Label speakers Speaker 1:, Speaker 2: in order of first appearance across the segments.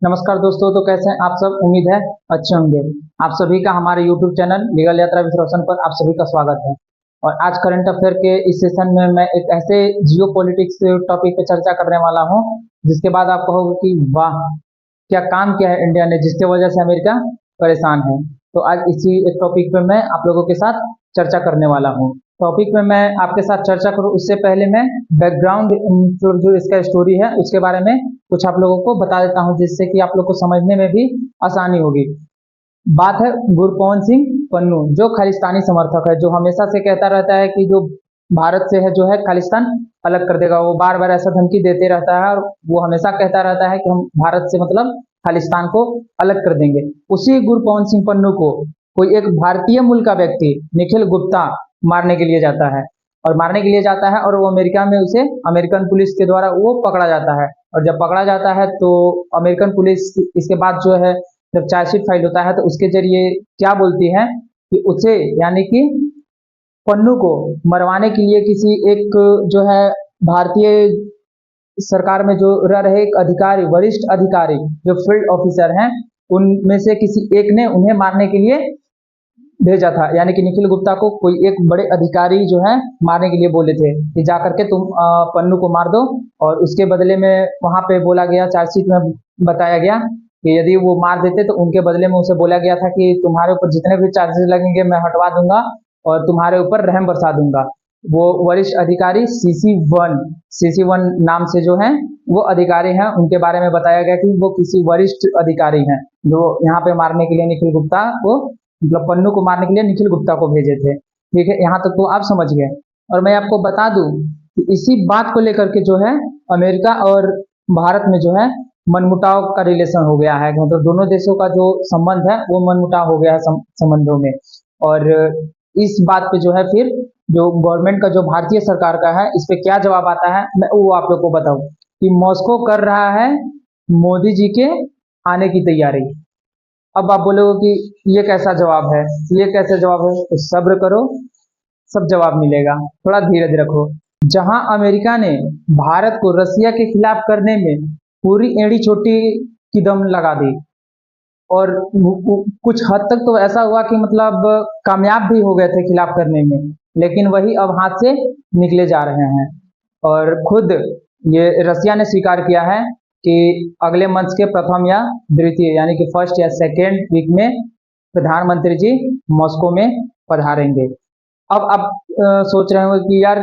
Speaker 1: नमस्कार दोस्तों। तो कैसे हैं आप सब? उम्मीद है अच्छे होंगे। आप सभी का हमारे YouTube चैनल लीगल यात्रा विद रोशन पर आप सभी का स्वागत है। और आज करंट अफेयर के इस सेशन में मैं एक ऐसे जियो पॉलिटिक्स टॉपिक पे चर्चा करने वाला हूं जिसके बाद आप कहोगे कि वाह, क्या काम किया है इंडिया ने जिसकी वजह से अमेरिका परेशान है। तो आज इसी एक टॉपिक पे मैं आप लोगों के साथ चर्चा करने वाला हूँ। टॉपिक में मैं आपके साथ चर्चा करूँ उससे पहले मैं बैकग्राउंड जो इसका स्टोरी है उसके बारे में कुछ आप लोगों को बता देता हूँ जिससे कि आप लोग को समझने में भी आसानी होगी। बात है गुरपवन सिंह पन्नू, जो खालिस्तानी समर्थक है, जो हमेशा से कहता रहता है कि जो भारत से है जो है खालिस्तान अलग कर देगा। वो बार बार ऐसा धमकी देते रहता है और वो हमेशा कहता रहता है कि हम भारत से मतलब खालिस्तान को अलग कर देंगे। उसी गुरपवन सिंह पन्नू को कोई एक भारतीय मूल का व्यक्ति निखिल गुप्ता मारने के लिए जाता है और मारने के लिए जाता है और वो अमेरिका में उसे अमेरिकन पुलिस के द्वारा वो पकड़ा जाता है। और जब पकड़ा जाता है तो अमेरिकन पुलिस इसके बाद जो है जब चार्जशीट फाइल होता है तो उसके जरिए क्या बोलती है कि उसे यानी कि पन्नू को मरवाने के लिए किसी एक जो है भारतीय सरकार में जो रह रहे एक अधिकारी, वरिष्ठ अधिकारी जो फील्ड ऑफिसर हैं, उनमें से किसी एक ने उन्हें मारने के लिए भेजा था। यानी कि निखिल गुप्ता को कोई एक बड़े अधिकारी जो है मारने के लिए बोले थे कि जा करके तुम पन्नू को मार दो। और उसके बदले में वहां पे बोला गया, चार्जशीट में बताया गया कि यदि वो मार देते तो उनके बदले में उसे बोला गया था कि तुम्हारे ऊपर जितने भी चार्जेस लगेंगे मैं हटवा दूंगा और तुम्हारे ऊपर रहम बरसा दूंगा। वो वरिष्ठ अधिकारी सीसी वन नाम से जो है वो अधिकारी हैं, उनके बारे में बताया गया कि वो किसी वरिष्ठ अधिकारी हैं जो यहाँ पे मारने के लिए निखिल गुप्ता को मतलब पन्नू को मारने के लिए निखिल गुप्ता को भेजे थे। ठीक है, यहाँ तक तो आप समझ गए। और मैं आपको बता दूं कि इसी बात को लेकर के जो है अमेरिका और भारत में जो है मनमुटाव का रिलेशन हो गया है। मतलब दोनों देशों का जो संबंध है वो मनमुटाव हो गया है संबंधों में। और इस बात पे जो है फिर जो गवर्नमेंट का जो भारतीय सरकार का है इस पे क्या जवाब आता है मैं वो आप लोग को बताऊं कि मॉस्को कर रहा है मोदी जी के आने की तैयारी। अब आप बोलोगे कि ये कैसा जवाब है, ये कैसे जवाब है? तो सब्र करो, सब जवाब मिलेगा। थोड़ा धीरज रखो। जहां अमेरिका ने भारत को रसिया के खिलाफ करने में पूरी एड़ी चोटी की दम लगा दी और कुछ हद तक तो ऐसा हुआ कि मतलब कामयाब भी हो गए थे खिलाफ करने में, लेकिन वही अब हाथ से निकले जा रहे हैं। और खुद ये रसिया ने स्वीकार किया है कि अगले मंथ के प्रथम या द्वितीय यानी कि फर्स्ट या सेकेंड वीक में प्रधानमंत्री जी मॉस्को में पधारेंगे। अब आप सोच रहे हो कि यार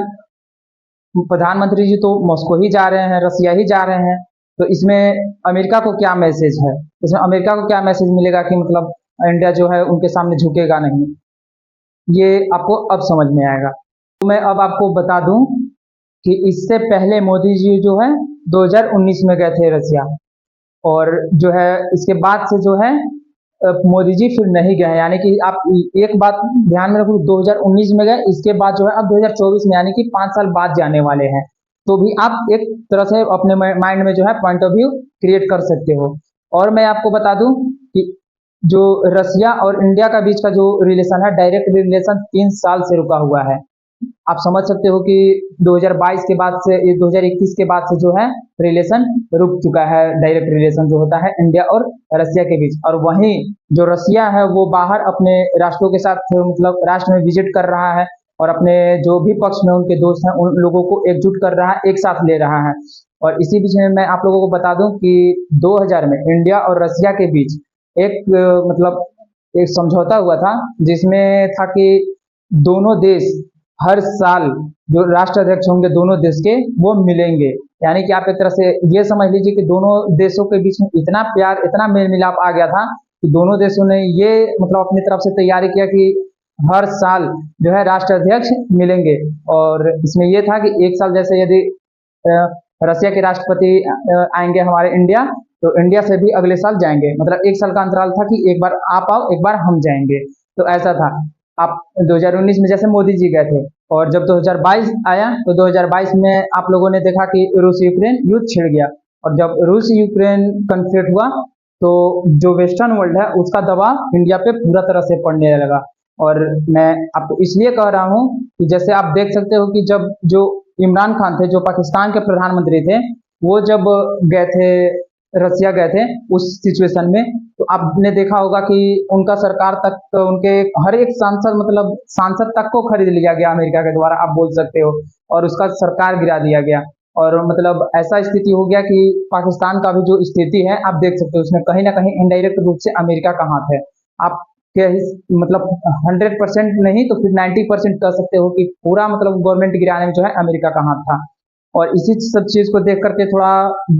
Speaker 1: प्रधानमंत्री जी तो मॉस्को ही जा रहे हैं, रसिया ही जा रहे हैं, तो इसमें अमेरिका को क्या मैसेज है? इसमें अमेरिका को क्या मैसेज मिलेगा कि मतलब इंडिया जो है उनके सामने झुकेगा नहीं? ये आपको अब समझ में आएगा। तो मैं अब आपको बता दूं कि इससे पहले मोदी जी जो है 2019 में गए थे रसिया। और जो है इसके बाद से जो है मोदी जी फिर नहीं गए। यानी कि आप एक बात ध्यान में रखो, 2019 में गए, इसके बाद जो है अब 2024 में यानी कि 5 साल बाद जाने वाले हैं। तो भी आप एक तरह से अपने माइंड में जो है पॉइंट ऑफ व्यू क्रिएट कर सकते हो। और मैं आपको बता दूं कि जो रसिया और इंडिया का बीच का जो रिलेशन है, डायरेक्ट रिलेशन 3 साल से रुका हुआ है। आप समझ सकते हो कि 2022 के बाद से ये 2021 के बाद से जो है रिलेशन रुक चुका है, डायरेक्ट रिलेशन जो होता है इंडिया और रसिया के बीच। और वहीं जो रसिया है वो बाहर अपने राष्ट्रों के साथ मतलब राष्ट्र में विजिट कर रहा है और अपने जो भी पक्ष में उनके दोस्त हैं उन लोगों को एकजुट कर रहा है, एक साथ ले रहा है। और इसी बीच में मैं आप लोगों को बता दूं कि 2000 में इंडिया और रसिया के बीच एक मतलब एक समझौता हुआ था जिसमें था कि दोनों देश हर साल जो राष्ट्राध्यक्ष होंगे दोनों देश के वो मिलेंगे। यानी कि आप एक तरह से ये समझ लीजिए कि दोनों देशों के बीच में इतना प्यार, इतना मेल मिलाप आ गया था कि दोनों देशों ने ये मतलब अपनी तरफ से तैयारी किया कि हर साल जो है राष्ट्राध्यक्ष मिलेंगे। और इसमें ये था कि एक साल जैसे यदि रसिया के राष्ट्रपति आएंगे हमारे इंडिया, तो इंडिया से भी अगले साल जाएंगे। मतलब एक साल का अंतराल था कि एक बार आप आओ एक बार हम जाएंगे। तो ऐसा था। आप 2019 में जैसे मोदी जी गए थे और जब 2022 आया तो 2022 में आप लोगों ने देखा कि रूस यूक्रेन युद्ध छिड़ गया। और जब रूस यूक्रेन कन्फ्लिक्ट हुआ तो जो वेस्टर्न वर्ल्ड है उसका दबाव इंडिया पे पूरा तरह से पड़ने लगा। और मैं आपको इसलिए कह रहा हूँ कि जैसे आप देख सकते हो कि जब जो इमरान खान थे जो पाकिस्तान के प्रधानमंत्री थे, वो जब गए थे रसिया गए थे उस सिचुएशन में, तो आपने देखा होगा कि उनका सरकार तक तो उनके हर एक सांसद मतलब सांसद तक को खरीद लिया गया अमेरिका के द्वारा, आप बोल सकते हो, और उसका सरकार गिरा दिया गया। और मतलब ऐसा स्थिति हो गया कि पाकिस्तान का भी जो स्थिति है आप देख सकते हो, उसमें कहीं ना कहीं इनडायरेक्ट रूप से अमेरिका का हाथ है। आप मतलब 100% नहीं तो फिर 90% कह सकते हो कि पूरा मतलब गवर्नमेंट गिराने में जो है अमेरिका का हाथ था। और इसी सब चीज को देख करके थोड़ा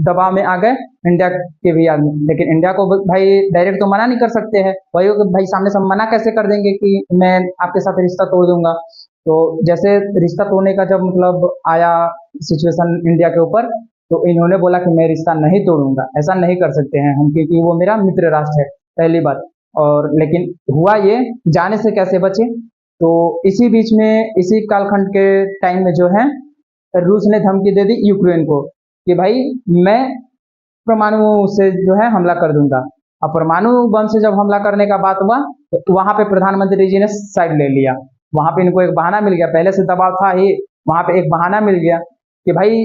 Speaker 1: दबाव में आ गए इंडिया के भी आदमी, लेकिन इंडिया को भाई डायरेक्ट तो मना नहीं कर सकते हैं, वही भाई सामने से मना कैसे कर देंगे कि मैं आपके साथ रिश्ता तोड़ दूंगा। तो जैसे रिश्ता तोड़ने का जब मतलब आया सिचुएशन इंडिया के ऊपर, तो इन्होंने बोला कि मैं रिश्ता नहीं तोड़ूंगा, ऐसा नहीं कर सकते हैं हम, क्योंकि वो मेरा मित्र राष्ट्र है, पहली बात। और लेकिन हुआ ये, जाने से कैसे बचे, तो इसी बीच में इसी कालखंड के टाइम में जो है रूस ने धमकी दे दी यूक्रेन को कि भाई मैं परमाणु से जो है हमला कर दूंगा। अब परमाणु बम से जब हमला करने का बात हुआ तो वहां पे प्रधानमंत्री जी ने साइड ले लिया। वहां पे इनको एक बहाना मिल गया, पहले से दबाव था ही, वहां पे एक बहाना मिल गया कि भाई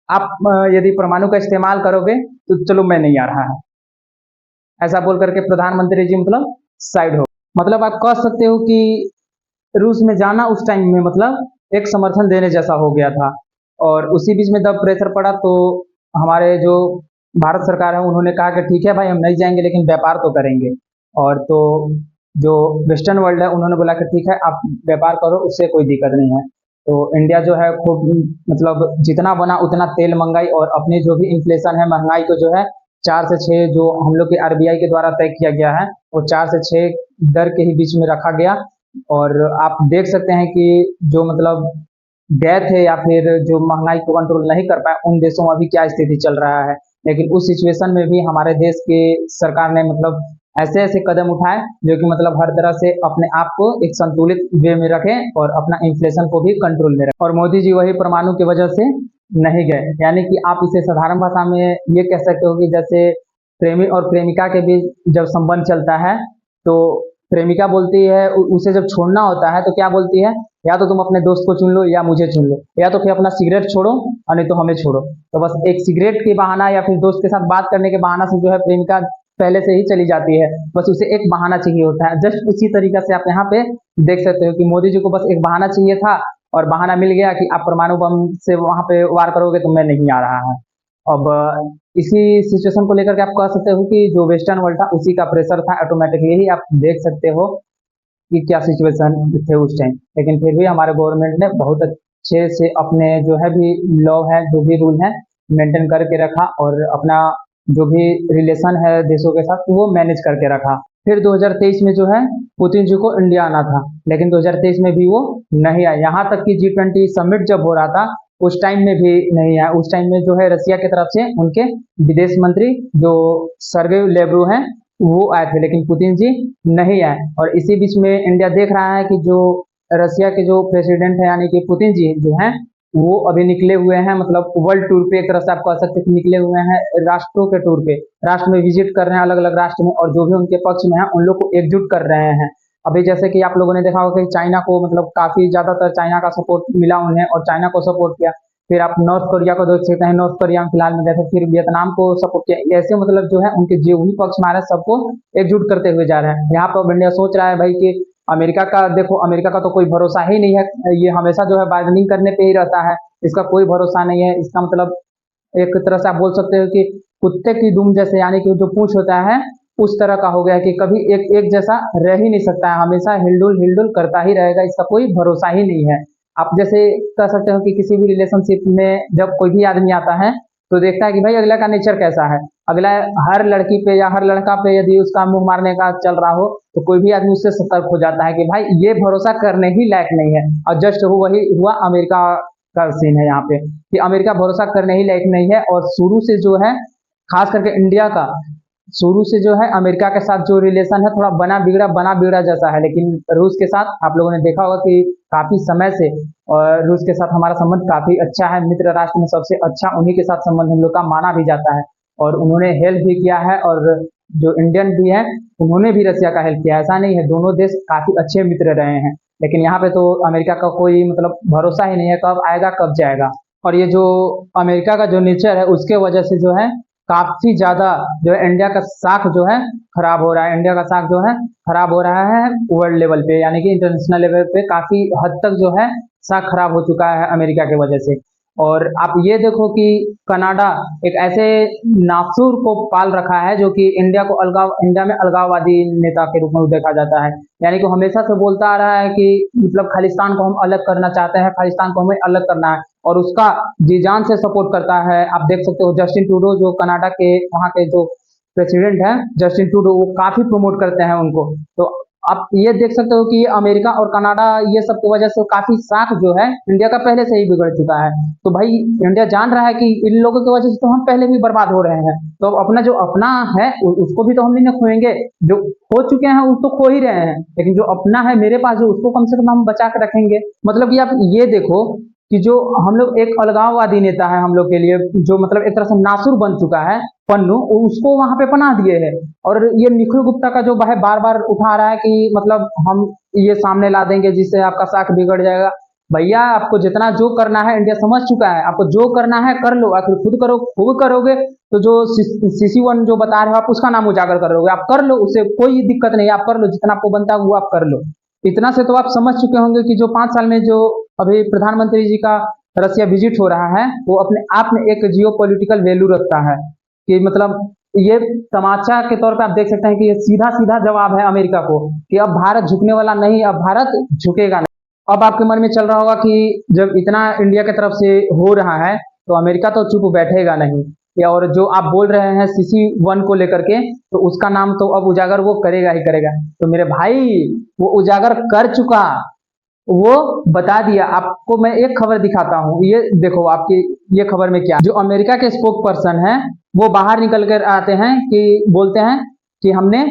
Speaker 1: आप यदि परमाणु का इस्तेमाल करोगे तो चलो मैं नहीं आ रहा है, ऐसा बोल करके प्रधानमंत्री जी मतलब साइड हो। मतलब आप कह सकते हो कि रूस में जाना उस टाइम में मतलब एक समर्थन देने जैसा हो गया था। और उसी बीच में जब प्रेशर पड़ा तो हमारे जो भारत सरकार है उन्होंने कहा कि ठीक है भाई हम नहीं जाएंगे लेकिन व्यापार तो करेंगे। और तो जो वेस्टर्न वर्ल्ड है उन्होंने बोला कि ठीक है आप व्यापार करो, उससे कोई दिक्कत नहीं है। तो इंडिया जो है खूब मतलब जितना बना उतना तेल मंगाई, और अपनी जो भी इन्फ्लेशन है महंगाई को जो है 4 से 6 जो हम लोग के आरबीआई के द्वारा तय किया गया है वो 4 से 6 दर के ही बीच में रखा गया। और आप देख सकते हैं कि जो मतलब गए थे या फिर जो महंगाई को कंट्रोल नहीं कर पाए उन देशों में अभी क्या स्थिति चल रहा है। लेकिन उस सिचुएशन में भी हमारे देश की सरकार ने मतलब ऐसे ऐसे कदम उठाए जो कि मतलब हर तरह से अपने आप को एक संतुलित वे में रखें और अपना इन्फ्लेशन को भी कंट्रोल में रखें। और मोदी जी वही परमाणु की वजह से नहीं गए, यानी कि आप इसे साधारण भाषा में ये कह सकते हो कि जैसे प्रेमी और प्रेमिका के बीच जब संबंध चलता है तो प्रेमिका बोलती है उसे जब छोड़ना होता है तो क्या बोलती है, या तो तुम अपने दोस्त को चुन लो या मुझे चुन लो, या तो फिर अपना सिगरेट छोड़ो और नहीं तो हमें छोड़ो। तो बस एक सिगरेट के बहाना या फिर दोस्त के साथ बात करने के बहाना से जो है प्रेमिका पहले से ही चली जाती है, बस उसे एक बहाना चाहिए होता है। जस्ट उसी तरीका से आप यहाँ पे देख सकते हो कि मोदी जी को बस एक बहाना चाहिए था और बहाना मिल गया कि आप परमाणु बम से वहां पे वार करोगे तो मैं नहीं आ रहा है। अब इसी सिचुएशन को लेकर के आप कह सकते हो कि जो वेस्टर्न वर्ल्ड था उसी का प्रेशर था, ऑटोमेटिकली ही आप देख सकते हो कि क्या सिचुएशन थे उस टाइम। लेकिन फिर भी हमारे गवर्नमेंट ने बहुत अच्छे से अपने जो है भी लॉ है जो भी रूल है मेंटेन करके रखा, और अपना जो भी रिलेशन है देशों के साथ वो मैनेज करके रखा। फिर 2023 में जो है पुतिन जी को इंडिया आना था, लेकिन 2023 में भी वो नहीं आए। यहाँ तक कि G20 समिट जब हो रहा था उस टाइम में भी नहीं आया। उस टाइम में जो है रसिया की तरफ से उनके विदेश मंत्री जो सर्गेई लेवरोव हैं वो आए थे, लेकिन पुतिन जी नहीं आए। और इसी बीच में इंडिया देख रहा है कि जो रसिया के जो प्रेसिडेंट है यानी कि पुतिन जी जो हैं वो अभी निकले हुए हैं मतलब वर्ल्ड टूर पे, एक तरह से आप कह सकते हैं कि निकले हुए हैं राष्ट्रों के टूर पे, राष्ट्र में विजिट कर रहे हैं अलग अलग राष्ट्र में, और जो भी उनके पक्ष में है उन लोग को एकजुट कर रहे हैं। अभी जैसे कि आप लोगों ने देखा होगा कि चाइना को मतलब काफी ज्यादातर चाइना का सपोर्ट मिला उन्हें और चाइना को सपोर्ट किया। फिर आप नॉर्थ कोरिया को देख सकते हैं, नॉर्थ कोरिया में फिलहाल में जैसे, फिर वियतनाम को सपोर्ट किया। ऐसे मतलब जो है उनके जो भी पक्ष में आ रहे हैं सबको एकजुट करते हुए जा रहे हैं। यहाँ पर इंडिया सोच रहा है भाई कि अमेरिका का देखो, अमेरिका का तो कोई भरोसा ही नहीं है, ये हमेशा जो है बार्गेनिंग करने पे ही रहता है, इसका कोई भरोसा नहीं है। इसका मतलब एक तरह से आप बोल सकते हो कि कुत्ते की दुम जैसे, यानी कि जो पूंछ होता है उस तरह का हो गया कि कभी एक एक जैसा रह ही नहीं सकता है, हमेशा हिलडुल हिलडुल करता ही रहेगा, इसका कोई भरोसा ही नहीं है। आप जैसे कह सकते हो कि किसी भी रिलेशनशिप में जब कोई भी आदमी आता है तो देखता है कि भाई अगला का नेचर कैसा है। अगला हर लड़की पे या हर लड़का पे यदि उसका मुंह मारने का चल रहा हो तो कोई भी आदमी उससे सतर्क हो जाता है कि भाई ये भरोसा करने ही लायक नहीं है। और जस्ट वही हुआ अमेरिका का सीन है यहाँ पे कि अमेरिका भरोसा करने ही लायक नहीं है। और शुरू से जो है खास करके इंडिया का शुरू से जो है अमेरिका के साथ जो रिलेशन है थोड़ा बना बिगड़ा जैसा है। लेकिन रूस के साथ आप लोगों ने देखा होगा कि काफी समय से और रूस के साथ हमारा संबंध काफी अच्छा है, मित्र राष्ट्र में सबसे अच्छा उन्हीं के साथ संबंध हम लोग का माना भी जाता है। और उन्होंने हेल्प भी किया है, और जो इंडियन भी है उन्होंने भी रसिया का हेल्प किया, ऐसा नहीं है, दोनों देश काफी अच्छे मित्र रहे हैं। लेकिन यहाँ पे तो अमेरिका का कोई मतलब भरोसा ही नहीं है, कब आएगा कब जाएगा। और ये जो अमेरिका का जो नेचर है उसके वजह से जो है काफी ज्यादा जो है इंडिया का साख जो है खराब हो रहा है। इंडिया का साख जो है खराब हो रहा है वर्ल्ड लेवल पे, यानी कि इंटरनेशनल लेवल पे काफी हद तक जो है साख खराब हो चुका है अमेरिका की वजह से। और आप ये देखो कि कनाडा एक ऐसे नासूर को पाल रखा है जो कि इंडिया में अलगाववादी नेता के रूप में देखा जाता है। यानी कि हमेशा से बोलता आ रहा है कि मतलब खालिस्तान को हम अलग करना चाहते हैं, खालिस्तान को हमें अलग करना है, और उसका जी जान से सपोर्ट करता है। आप देख सकते हो जस्टिन ट्रूडो जो कनाडा के वहाँ के जो प्रेसिडेंट है, जस्टिन ट्रूडो, वो काफी प्रमोट करते हैं उनको। तो आप ये देख सकते हो कि अमेरिका और कनाडा ये सब की वजह से काफी साख जो है इंडिया का पहले से ही बिगड़ चुका है। तो भाई इंडिया जान रहा है कि इन लोगों की वजह से तो हम पहले भी बर्बाद हो रहे हैं, तो अब अपना जो अपना है उसको भी तो हम नहीं खोएंगे। जो खो चुके हैं उसको खो ही रहे हैं, लेकिन जो अपना है मेरे पास जो, उसको कम से कम हम बचा के रखेंगे। मतलब कि आप ये देखो कि जो हम लोग एक अलगाववादी नेता है हम लोग के लिए, जो मतलब एक तरह से नासुर बन चुका है पन्नू, उसको वहां पे पनाह दिए है। और ये निखिल गुप्ता का जो है बार बार उठा रहा है कि मतलब हम ये सामने ला देंगे जिससे आपका साख बिगड़ जाएगा। भैया आपको जितना जो करना है इंडिया समझ चुका है, आपको जो करना है कर लो, आखिर खुद करो, खुद करोगे तो जो CC1 जो बता रहे हो आप उसका नाम उजागर करोगे, आप कर लो, उससे कोई दिक्कत नहीं, आप कर लो जितना आपको बनता है वो आप कर लो। इतना से तो आप समझ चुके होंगे कि जो 5 साल में जो अभी प्रधानमंत्री जी का रसिया विजिट हो रहा है वो अपने आप में एक जियो पॉलिटिकल वैल्यू रखता है। कि मतलब ये तमाचा के तौर पे आप देख सकते हैं कि ये सीधा सीधा जवाब है अमेरिका को कि अब भारत झुकने वाला नहीं, अब भारत झुकेगा नहीं। अब आपके मन में चल रहा होगा कि जब इतना इंडिया की तरफ से हो रहा है तो अमेरिका तो चुप बैठेगा नहीं, या और जो आप बोल रहे हैं CC1 को लेकर के, तो उसका नाम तो अब उजागर वो करेगा ही करेगा। तो मेरे भाई वो उजागर कर चुका, वो बता दिया। आपको मैं एक खबर दिखाता हूँ, ये देखो आपकी ये खबर में क्या, जो अमेरिका के स्पोक पर्सन है वो बाहर निकल कर आते हैं कि बोलते हैं कि हमने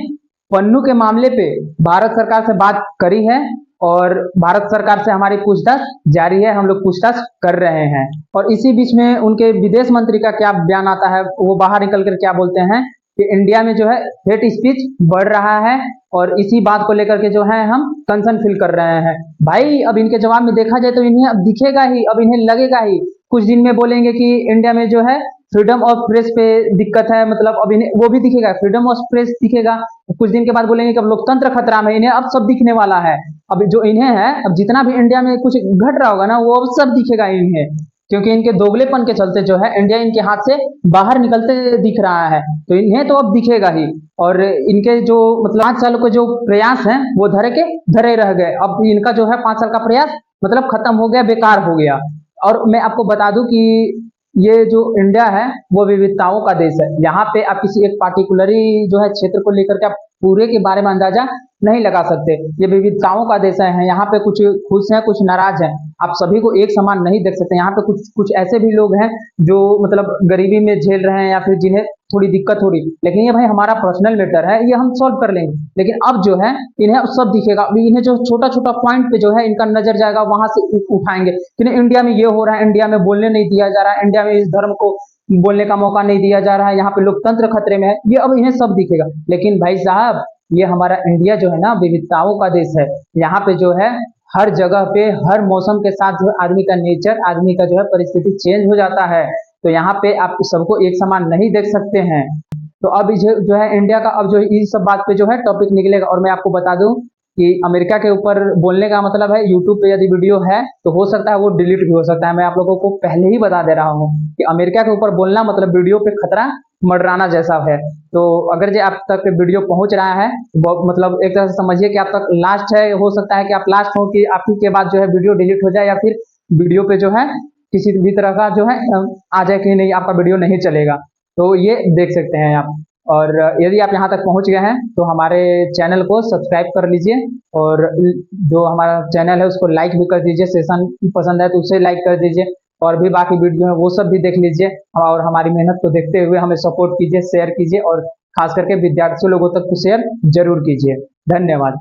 Speaker 1: पन्नू के मामले पे भारत सरकार से बात करी है और भारत सरकार से हमारी पूछताछ जारी है, हम लोग पूछताछ कर रहे हैं। और इसी बीच में उनके विदेश मंत्री का क्या बयान आता है, वो बाहर निकल कर क्या बोलते हैं कि इंडिया में जो है हेट स्पीच बढ़ रहा है और इसी बात को लेकर के जो है हम कंसर्न फील कर रहे हैं। भाई अब इनके जवाब में देखा जाए तो इन्हें अब दिखेगा ही, अब इन्हें लगेगा ही, कुछ दिन में बोलेंगे कि इंडिया में जो है फ्रीडम ऑफ प्रेस पे दिक्कत है, मतलब अब इन्हें वो भी दिखेगा, फ्रीडम ऑफ प्रेस दिखेगा। कुछ दिन के बाद बोलेंगे कि अब लोकतंत्र खतरा में, इन्हें अब सब दिखने वाला है। अब जो इन्हें है, अब जितना भी इंडिया में कुछ घट रहा होगा ना वो अब सब दिखेगा इन्हें, क्योंकि इनके दोगलेपन के चलते जो है इंडिया इनके हाथ से बाहर निकलते दिख रहा है। तो इन्हें तो अब दिखेगा ही, और इनके जो मतलब 5 साल के जो प्रयास हैं वो धरे रह गए। अब इनका जो है 5 साल का प्रयास मतलब खत्म हो गया, बेकार हो गया। और मैं आपको बता दूं कि ये जो इंडिया है वो विविधताओं का देश है। यहाँ पे आप किसी एक पार्टिकुलरी जो है क्षेत्र को लेकर के आप पूरे के बारे में अंदाजा नहीं लगा सकते। ये विविधताओं का देश है, यहाँ पे कुछ खुश हैं कुछ नाराज हैं, आप सभी को एक समान नहीं देख सकते। यहाँ पे कुछ कुछ ऐसे भी लोग हैं जो मतलब गरीबी में झेल रहे हैं या फिर जिन्हें थोड़ी दिक्कत हो रही, लेकिन ये भाई हमारा पर्सनल मैटर है, ये हम सॉल्व कर लेंगे। लेकिन अब जो है इन्हें सब दिखेगा, इन्हें जो छोटा छोटा पॉइंट पे जो है इनका नजर जाएगा, वहां से उठाएंगे कि नहीं इंडिया में ये हो रहा है, इंडिया में बोलने नहीं दिया जा रहा है, इंडिया में इस धर्म को बोलने का मौका नहीं दिया जा रहा है, यहाँ पे लोकतंत्र खतरे में है, ये अब इन्हें सब दिखेगा। लेकिन भाई साहब ये हमारा इंडिया जो है ना विविधताओं का देश है। यहाँ पे जो है हर जगह पे हर मौसम के साथ जो है आदमी का नेचर, आदमी का जो है परिस्थिति चेंज हो जाता है। तो यहाँ पे आप सबको एक समान नहीं देख सकते हैं। तो अब जो है इंडिया का अब जो इस सब बात पे जो है टॉपिक निकलेगा। और मैं आपको बता दूं कि अमेरिका के ऊपर बोलने का मतलब है यूट्यूब पे यदि वीडियो है तो हो सकता है वो डिलीट भी हो सकता है। मैं आप लोगों को पहले ही बता दे रहा हूँ कि अमेरिका के ऊपर बोलना मतलब वीडियो पे खतरा मंडराना जैसा है। तो अगर जो आप तक वीडियो पहुंच रहा है मतलब एक तरह से समझिए कि आप तक लास्ट है, हो सकता है कि आप लास्ट हो कि आप ही के बाद जो है वीडियो डिलीट हो जाए या फिर वीडियो पे जो है किसी भी तरह का जो है आ जाए कि नहीं आपका वीडियो नहीं चलेगा। तो ये देख सकते हैं आप। और यदि आप यहाँ तक पहुँच गए हैं तो हमारे चैनल को सब्सक्राइब कर लीजिए, और जो हमारा चैनल है उसको लाइक भी कर दीजिए, सेशन पसंद है तो उसे लाइक कर दीजिए, और भी बाकी वीडियो है वो सब भी देख लीजिए। और हमारी मेहनत को देखते हुए हमें सपोर्ट कीजिए, शेयर कीजिए, और खास करके विद्यार्थी लोगों तक तो शेयर जरूर कीजिए। धन्यवाद।